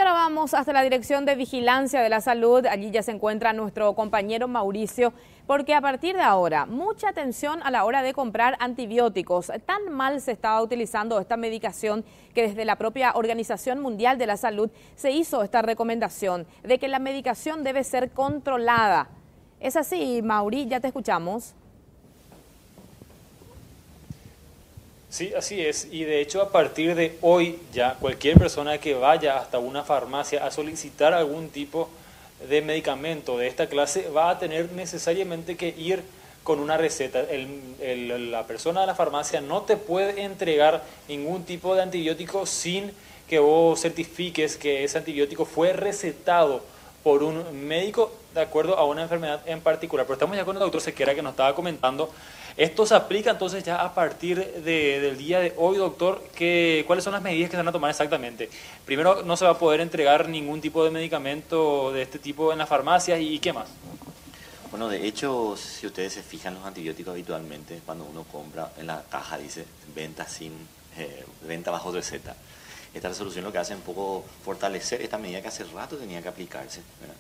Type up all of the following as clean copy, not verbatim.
ahora vamos hasta la Dirección de Vigilancia de la Salud. Allí ya se encuentra nuestro compañero Mauricio, porque a partir de ahora, mucha atención a la hora de comprar antibióticos. Tan mal se estaba utilizando esta medicación que desde la propia Organización Mundial de la Salud se hizo esta recomendación de que la medicación debe ser controlada. ¿Es así, Mauri? Ya te escuchamos. Sí, así es. Y de hecho, a partir de hoy ya cualquier persona que vaya hasta una farmacia a solicitar algún tipo de medicamento de esta clase va a tener necesariamente que ir con una receta. La persona de la farmacia no te puede entregar ningún tipo de antibiótico sin que vos certifiques que ese antibiótico fue recetado por un médico de acuerdo a una enfermedad en particular. Pero estamos ya con el doctor Sequera, que nos estaba comentando. Esto se aplica entonces ya a partir del día de hoy, doctor. ¿Cuáles son las medidas que se van a tomar exactamente? Primero, no se va a poder entregar ningún tipo de medicamento de este tipo en las farmacias, ¿y qué más? Bueno, de hecho, si ustedes se fijan, los antibióticos habitualmente, cuando uno compra, en la caja dice venta bajo receta. Esta resolución lo que hace es un poco fortalecer esta medida que hace rato tenía que aplicarse, ¿verdad?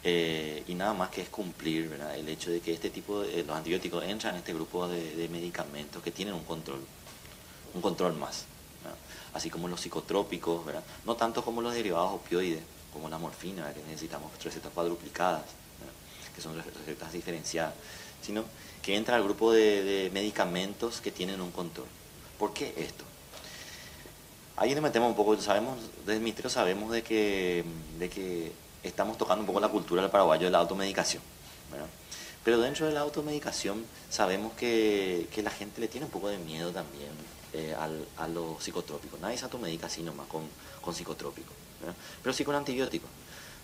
Y nada más que es cumplir, ¿verdad?, el hecho de que este tipo de los antibióticos entran en este grupo de medicamentos que tienen un control más, ¿verdad? Así como los psicotrópicos, ¿verdad?, no tanto como los derivados opioides, como la morfina, ¿verdad?, que necesitamos recetas cuadruplicadas, ¿verdad?, que son recetas diferenciadas, sino que entra al grupo de medicamentos que tienen un control. ¿Por qué esto? Ahí nos metemos un poco, sabemos, desde el Ministerio sabemos de que estamos tocando un poco la cultura del paraguayo de la automedicación, ¿verdad? Pero dentro de la automedicación sabemos que la gente le tiene un poco de miedo también a los psicotrópicos. Nadie se automedica así nomás con psicotrópicos, ¿verdad? Pero sí con antibióticos,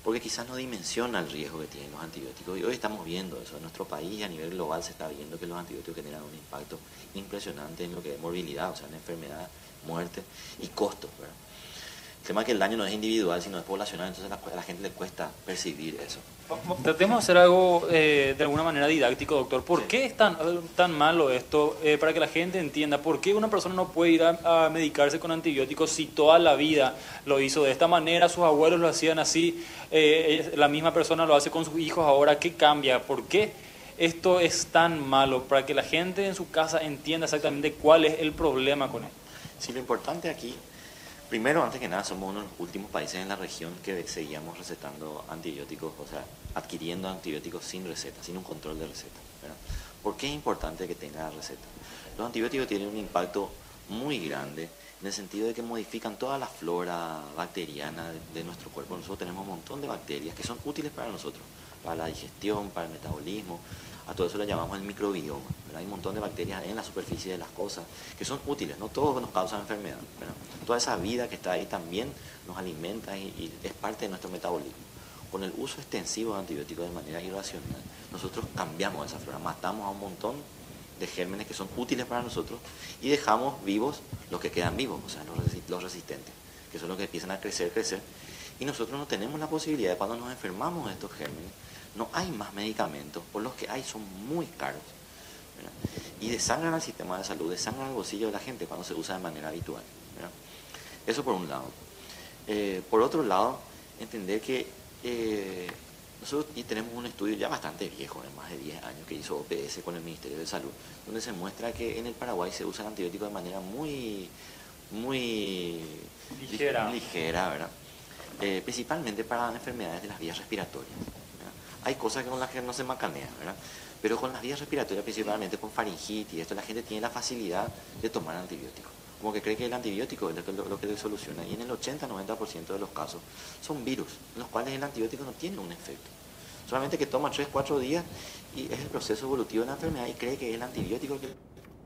porque quizás no dimensiona el riesgo que tienen los antibióticos. Y hoy estamos viendo eso en nuestro país y a nivel global se está viendo que los antibióticos generan un impacto impresionante en lo que es morbilidad, o sea, en enfermedad, muerte y costos, ¿verdad? El tema es que el daño no es individual, sino es poblacional, entonces a la gente le cuesta percibir eso. Tratemos de hacer algo de alguna manera didáctico, doctor. ¿Por qué es tan malo esto? Para que la gente entienda, ¿por qué una persona no puede ir a medicarse con antibióticos si toda la vida lo hizo de esta manera? Sus abuelos lo hacían así, la misma persona lo hace con sus hijos ahora. ¿Qué cambia? ¿Por qué esto es tan malo? Para que la gente en su casa entienda exactamente cuál es el problema con esto. Sí, lo importante aquí, primero, antes que nada, somos uno de los últimos países en la región que seguíamos recetando antibióticos, o sea, adquiriendo antibióticos sin receta, sin un control de receta, ¿verdad? ¿Por qué es importante que tenga receta? Los antibióticos tienen un impacto muy grande en el sentido de que modifican toda la flora bacteriana de nuestro cuerpo. Nosotros tenemos un montón de bacterias que son útiles para nosotros, para la digestión, para el metabolismo. A todo eso le llamamos el microbioma, ¿verdad? Hay un montón de bacterias en la superficie de las cosas que son útiles, no todos nos causan enfermedad, ¿verdad? Toda esa vida que está ahí también nos alimenta y es parte de nuestro metabolismo. Con el uso extensivo de antibióticos de manera irracional, nosotros cambiamos esa flora, matamos a un montón de gérmenes que son útiles para nosotros y dejamos vivos los que quedan vivos, o sea, los resistentes, que son los que empiezan a crecer, y nosotros no tenemos la posibilidad de, cuando nos enfermamos de estos gérmenes, no hay más medicamentos, o los que hay son muy caros, ¿verdad? Y desangran al sistema de salud, desangran al bolsillo de la gente cuando se usa de manera habitual, ¿verdad? Eso por un lado. Por otro lado, entender que nosotros tenemos un estudio ya bastante viejo, de más de 10 años, que hizo OPS con el Ministerio de Salud, donde se muestra que en el Paraguay se usan antibióticos de manera muy ligera, ¿verdad? Principalmente para enfermedades de las vías respiratorias. Hay cosas con las que no se macanea, ¿verdad? Pero con las vías respiratorias, principalmente con faringitis, esto, la gente tiene la facilidad de tomar antibióticos. Como que cree que el antibiótico es lo que le soluciona. Y en el 80-90% de los casos son virus, en los cuales el antibiótico no tiene un efecto. Solamente que toma 3-4 días y es el proceso evolutivo de la enfermedad y cree que es el antibiótico que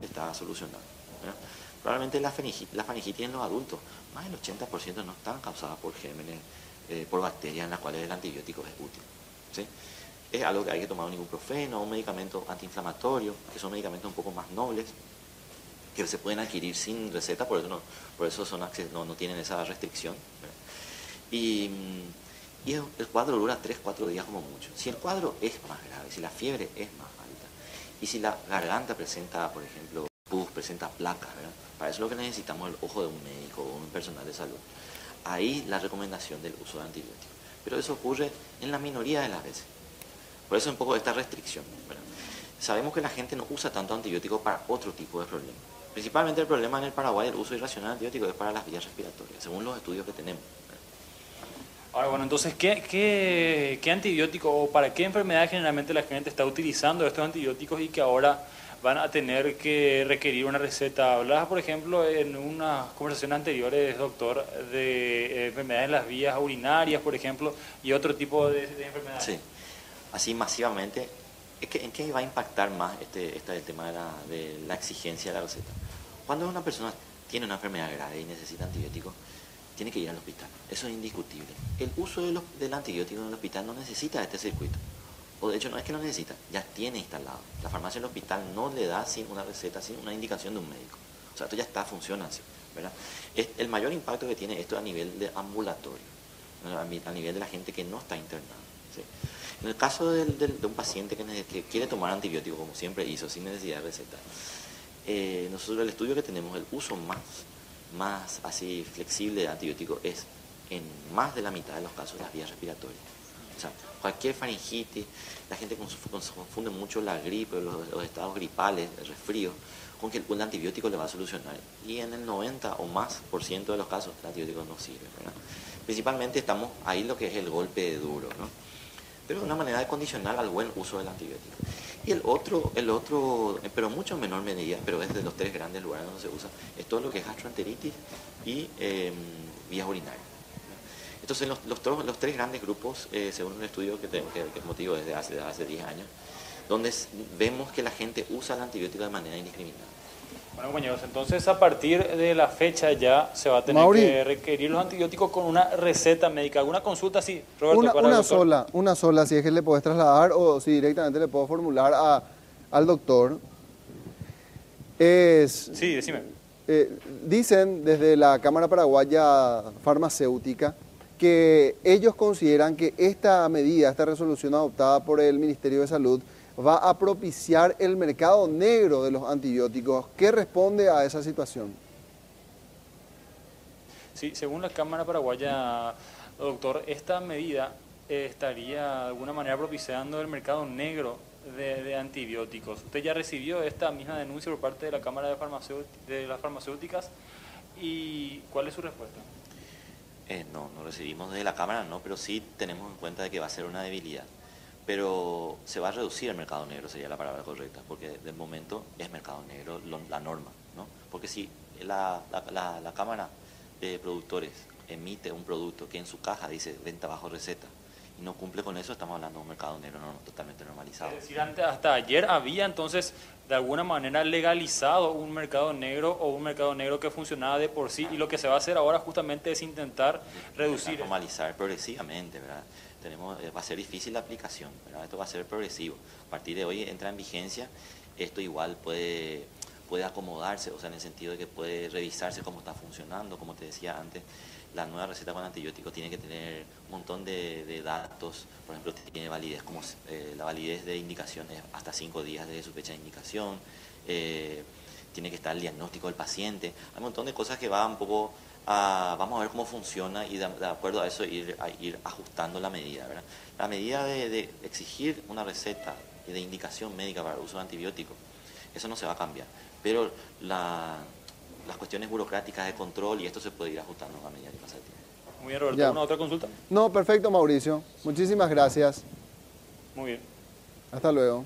está solucionando, ¿verdad? Probablemente la faringitis en los adultos, más del 80% no están causadas por gérmenes, por bacterias en las cuales el antibiótico es útil, ¿sí? Es algo que hay que tomar un ibuprofeno, un medicamento antiinflamatorio, que son medicamentos un poco más nobles, que se pueden adquirir sin receta, por eso no tienen esa restricción, ¿verdad? Y el cuadro dura 3-4 días como mucho. Si el cuadro es más grave, si la fiebre es más alta, y si la garganta presenta, por ejemplo, pus, presenta placas, ¿verdad? Para eso es lo que necesitamos el ojo de un médico o un personal de salud. ahí la recomendación del uso de antibióticos. Pero eso ocurre en la minoría de las veces. Por eso un poco esta restricción, ¿verdad? Sabemos que la gente no usa tanto antibiótico para otro tipo de problemas. Principalmente el problema en el Paraguay del uso irracional de antibióticos es para las vías respiratorias, según los estudios que tenemos. Ahora, bueno, entonces, ¿qué antibiótico o para qué enfermedad generalmente la gente está utilizando estos antibióticos y que ahora van a tener que requerir una receta? Hablabas, por ejemplo, en unas conversaciones anteriores, doctor, de enfermedades en las vías urinarias, por ejemplo, y otro tipo de enfermedades. Sí, así masivamente. ¿En qué va a impactar más el tema de la exigencia de la receta? Cuando una persona tiene una enfermedad grave y necesita antibióticos, tiene que ir al hospital. Eso es indiscutible. El uso del antibiótico en el hospital no necesita este circuito. O de hecho no es que lo necesita, ya tiene instalado. La farmacia del hospital no le da sin una receta, sin una indicación de un médico. O sea, esto ya está, funciona así, ¿verdad? El mayor impacto que tiene esto a nivel de ambulatorio, a nivel de la gente que no está internada, ¿sí? En el caso de un paciente que quiere tomar antibiótico, como siempre hizo, sin necesidad de receta, nosotros el estudio que tenemos, el uso más así flexible de antibióticos es en más de la mitad de los casos las vías respiratorias. O sea, cualquier faringitis, la gente confunde mucho la gripe, los estados gripales, el resfrío, con que un antibiótico le va a solucionar. Y en el 90 o más por ciento de los casos el antibiótico no sirve, ¿verdad? Principalmente estamos ahí lo que es el golpe duro, ¿no? Pero de una manera condicional al buen uso del antibiótico. Y el otro, pero mucho en menor medida, pero es de los tres grandes lugares donde se usa, es todo lo que es gastroenteritis y vías urinarias. Entonces los tres grandes grupos, según un estudio que motivo desde hace 10 años, donde vemos que la gente usa el antibiótico de manera indiscriminada. Bueno, compañeros, entonces a partir de la fecha ya se va a tener que requerir los antibióticos con una receta médica. ¿Alguna consulta? Sí, Roberto. Una sola, si es que le podés trasladar o si directamente le puedo formular al doctor. Sí, decime. Dicen desde la Cámara Paraguaya Farmacéutica que ellos consideran que esta medida, esta resolución adoptada por el Ministerio de Salud, va a propiciar el mercado negro de los antibióticos. ¿Qué responde a esa situación? Sí, según la Cámara Paraguaya, doctor, esta medida estaría de alguna manera propiciando el mercado negro de antibióticos. Usted ya recibió esta misma denuncia por parte de la Cámara de las Farmacéuticas, ¿y cuál es su respuesta? No recibimos desde la Cámara, no, pero sí tenemos en cuenta de que va a ser una debilidad. Pero se va a reducir el mercado negro, sería la palabra correcta, porque de momento es mercado negro la norma, ¿no? Porque si la Cámara de Productores emite un producto que en su caja dice venta bajo receta y no cumple con eso, estamos hablando de un mercado negro totalmente normalizado. Es decir, hasta ayer había entonces de alguna manera legalizado un mercado negro o un mercado negro que funcionaba de por sí, y lo que se va a hacer ahora justamente es intentar reducir. Normalizar progresivamente, ¿verdad? Va a ser difícil la aplicación, ¿verdad? Esto va a ser progresivo. A partir de hoy entra en vigencia, esto igual puede acomodarse, o sea, en el sentido de que puede revisarse cómo está funcionando. Como te decía antes, la nueva receta con antibióticos tiene que tener un montón de datos. Por ejemplo, tiene validez, como la validez de indicación es hasta 5 días desde su fecha de indicación. Tiene que estar el diagnóstico del paciente. Hay un montón de cosas que va un poco... vamos a ver cómo funciona y de acuerdo a eso ir ajustando la medida, ¿verdad? La medida de exigir una receta de indicación médica para el uso de antibióticos, eso no se va a cambiar, pero las cuestiones burocráticas de control y esto se puede ir ajustando a medida que pasa el tiempo. Muy bien, Roberto. ¿Alguna otra consulta? No, perfecto, Mauricio. Muchísimas gracias. Muy bien. Hasta luego.